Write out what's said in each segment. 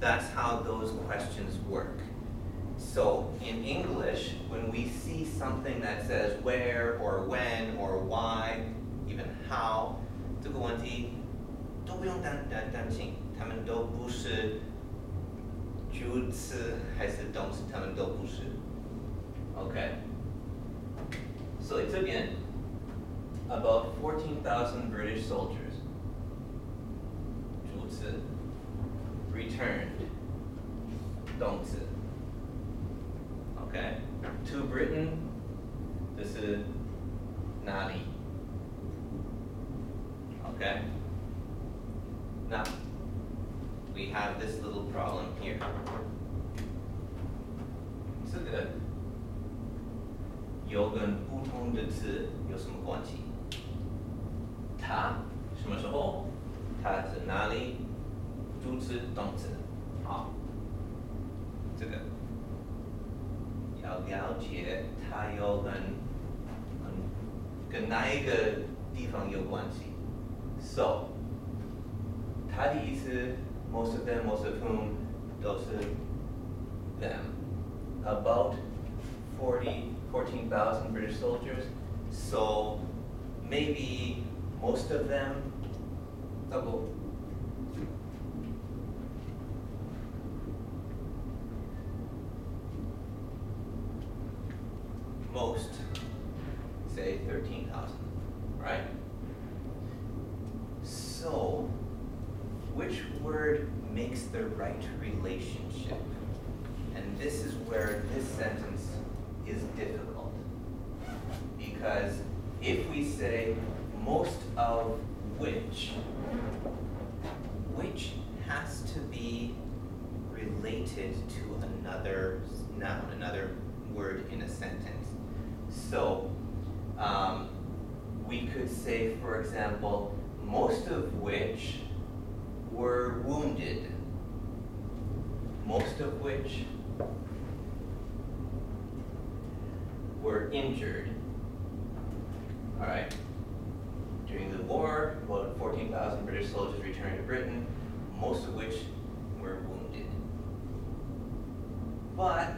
that's how those questions work. So in English, when we see something that says where or when or why, even how, 这个问题都不用担心，他们都不是主词还是动词，他们都不是。OK， 所以这边 about 14,000 British soldiers 主词 returned 动词。Okay, to Britain, 这是哪里 Okay, now we have this little problem here. 这个有跟不同的词有什么关系？它什么时候？它是哪里？主词、动词。好，这个。要了解它有跟哪一个地方有关系 ？So， 它的意思 most of them, most of whom 都是 them. About 14,000 British soldiers. So maybe most of them. Double. Most, say 13,000, right? So, which word makes the right relationship? And this is where this sentence is difficult. Because if we say most of which has to be related to another noun, another word in a sentence. So we could say, for example, most of which were wounded. Most of which were injured. All right. During the war, about 14,000 British soldiers returned to Britain, most of which were wounded. But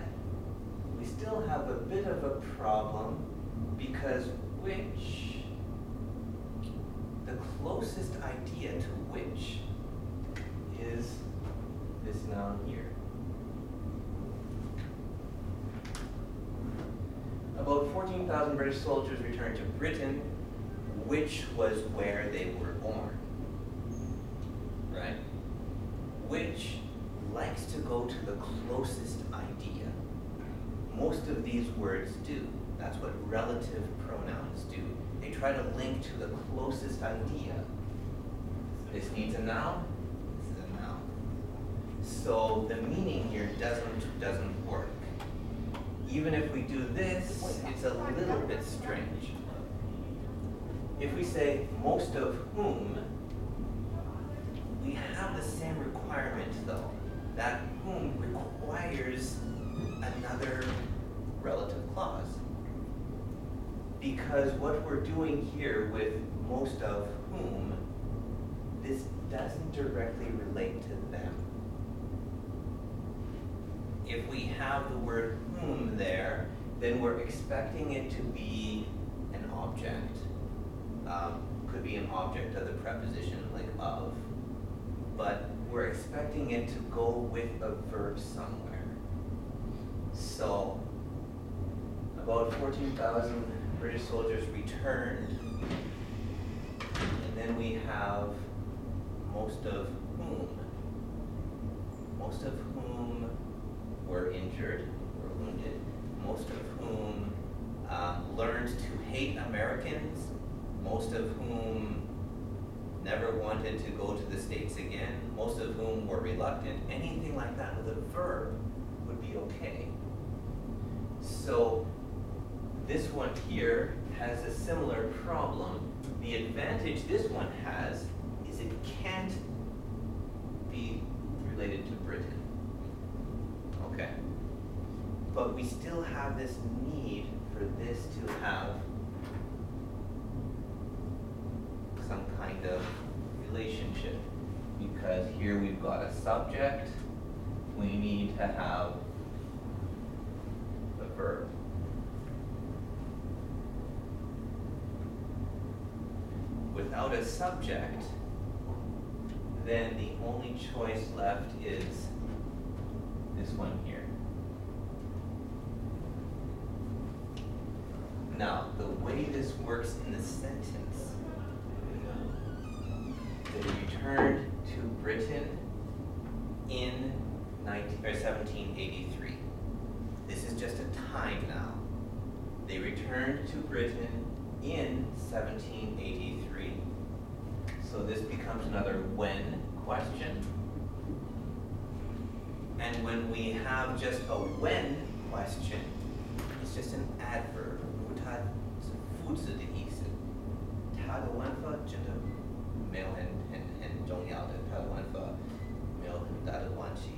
we still have a bit of a problem because which, the closest idea to which is this noun here. About 14,000 British soldiers returned to Britain, which was where they were born, right? Which likes to go to the closest idea. Most of these words do. That's what relative pronouns do. They try to link to the closest idea. This needs a noun, this is a noun. So the meaning here doesn't work. Even if we do this, it's a little bit strange. If we say most of whom, we have the same requirement though. That whom requires another relative clause. Because what we're doing here with most of whom, this doesn't directly relate to them. If we have the word whom there, then we're expecting it to be an object. Could be an object of the preposition like of, but we're expecting it to go with a verb somewhere. So, about 14,000 British soldiers returned, and then we have most of whom. Most of whom were injured, were wounded. Most of whom learned to hate Americans. Most of whom never wanted to go to the States again. Most of whom were reluctant. Anything like that with a verb would be okay. So this one here has a similar problem. The advantage this one has is it can't be related to Britain. Okay. But we still have this need for this to have some kind of relationship, because here we've got a subject we need to have a verb. Without a subject, then the only choice left is this one here. Now, the way this works in the sentence, they returned to Britain in 1783. This is just a time now. They returned to Britain in 1783. So this becomes another when question. And when we have just a when question, it's just an adverb. 它是副词的意思。它的玩法真的没有很重要的，它的玩法没有很大的关系。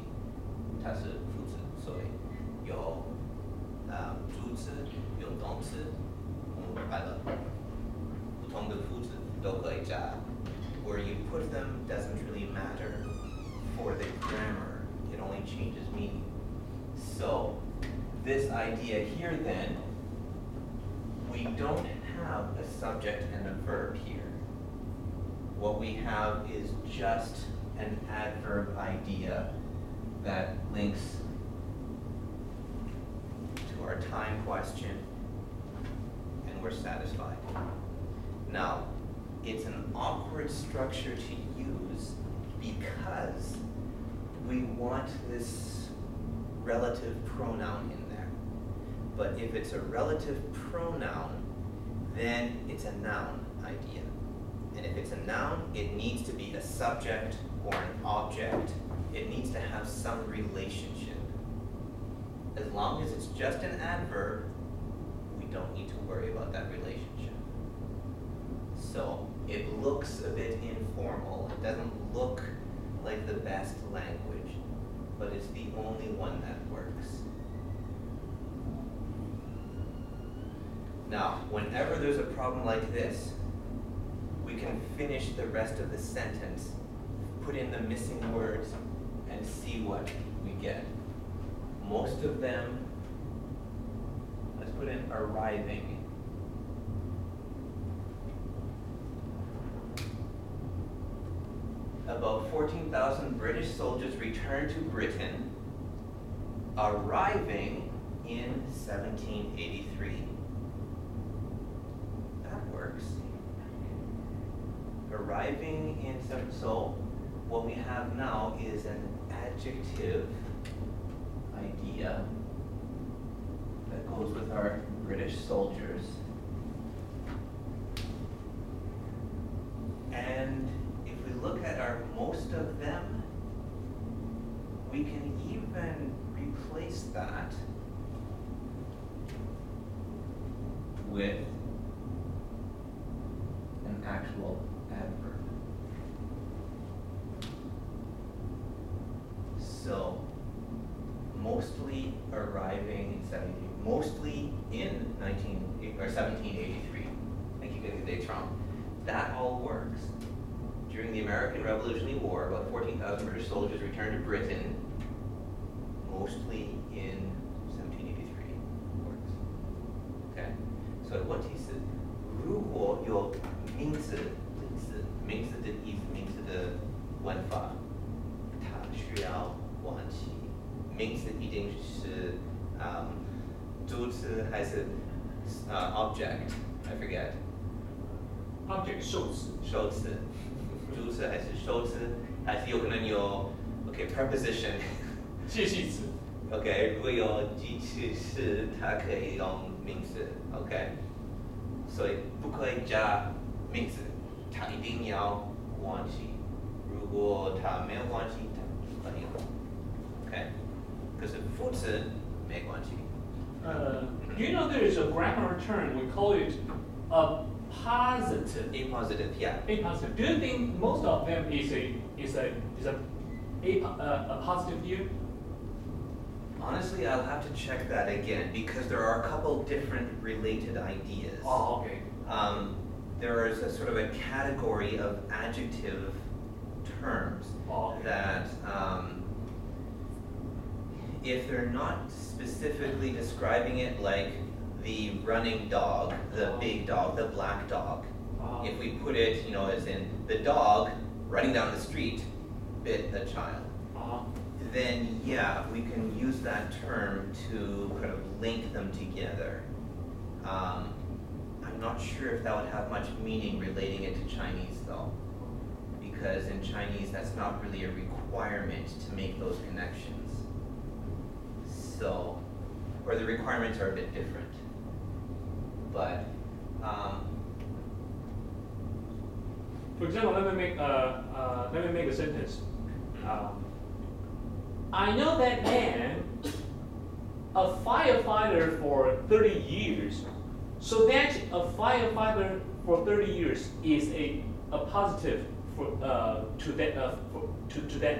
它是副词，所以有主词，有动词，我们摆了不同的副词都可以加。Where you put them doesn't really matter for the grammar. It only changes meaning. So this idea here then, we don't have a subject and a verb here. What we have is just an adverb idea that links to our time question, and we're satisfied. Now, it's an awkward structure to use because we want this relative pronoun in there. But if it's a relative pronoun, then it's a noun idea. And if it's a noun, it needs to be a subject or an object. It needs to have some relationship. As long as it's just an adverb, we don't need to worry about that relationship. So it looks a bit informal. It doesn't look like the best language, but it's the only one that works. Now, whenever there's a problem like this, we can finish the rest of the sentence, put in the missing words, and see what we get. Most of them, let's put in arriving. About 14,000 British soldiers returned to Britain, arriving in 1783. That works. Arriving in so what we have now is an adjective idea that goes with our British soldiers. And if we look at our most of them, we can even replace that with an actual adverb. So, mostly arriving in mostly in 1783. I keep getting the dates wrong. That all works. During the American Revolutionary War, about 14,000 British soldiers returned to Britain, mostly in 1783. Works. Okay? So 问题是，如果有名词的意思，名词的文法，它需要关系。名词一定是主词还是object? I forget. Object 受词。受词。主词还是受词，还是有可能有 preposition 介系词。如果有介系词，它可以用名词 所以不可以加名词，它一定要关系。如果它没有关系，它不可以用。可是副词没关系。Do you know there is a grammar term we call it a positive? A positive, yeah. A positive. Do you think most of them is a positive here? Honestly, I'll have to check that again because there are a couple different related ideas. Oh, okay. There is a sort of a category of adjective terms that if they're not specifically describing it like the running dog, the big dog, the black dog, if we put it, as in the dog running down the street bit the child, then yeah, we can use that term to kind of link them together. I'm not sure if that would have much meaning relating it to Chinese though, because in Chinese that's not really a requirement to make those connections. So, or the requirements are a bit different. But, for example, let me make a sentence. I know that man, a firefighter for 30 years. So that a firefighter for 30 years is a positive for to that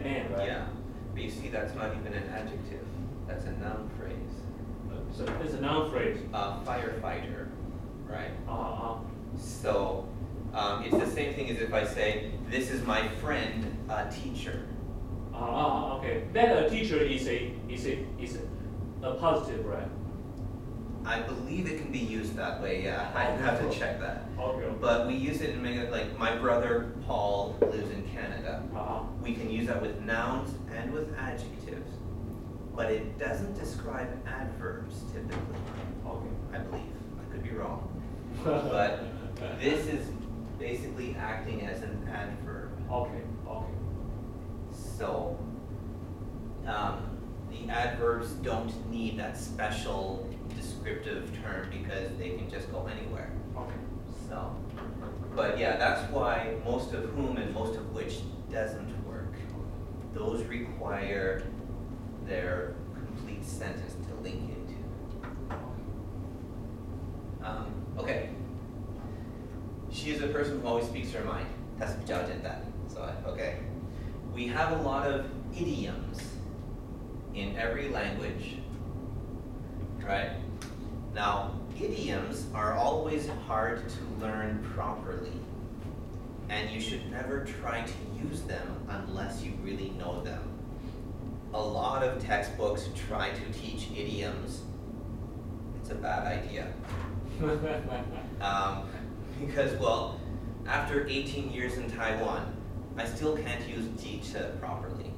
man, right? yeah, but you see, that's not even an adjective. That's a noun phrase. So it's a noun phrase. Firefighter, right? So it's the same thing as if I say, "This is my friend, a teacher." Okay. Then a teacher is a positive, right? I believe it can be used that way. Yeah, I'd have to check that. Okay. But we use it in many, like my brother Paul lives in Canada. We can use that with nouns and with adjectives, but it doesn't describe adverbs typically. Okay. I believe. I could be wrong. But this is basically acting as an adverb. Okay. So the adverbs don't need that special descriptive term because they can just go anywhere. Okay. So, but yeah, that's why most of whom and most of which doesn't work. Those require their complete sentence to link into. Okay. She is a person who always speaks her mind. That's 比较简单. So, okay. We have a lot of idioms in every language, right? Now, idioms are always hard to learn properly, and you should never try to use them unless you really know them. A lot of textbooks try to teach idioms. It's a bad idea. Because, well, after 18 years in Taiwan, I still can't use 记者 properly.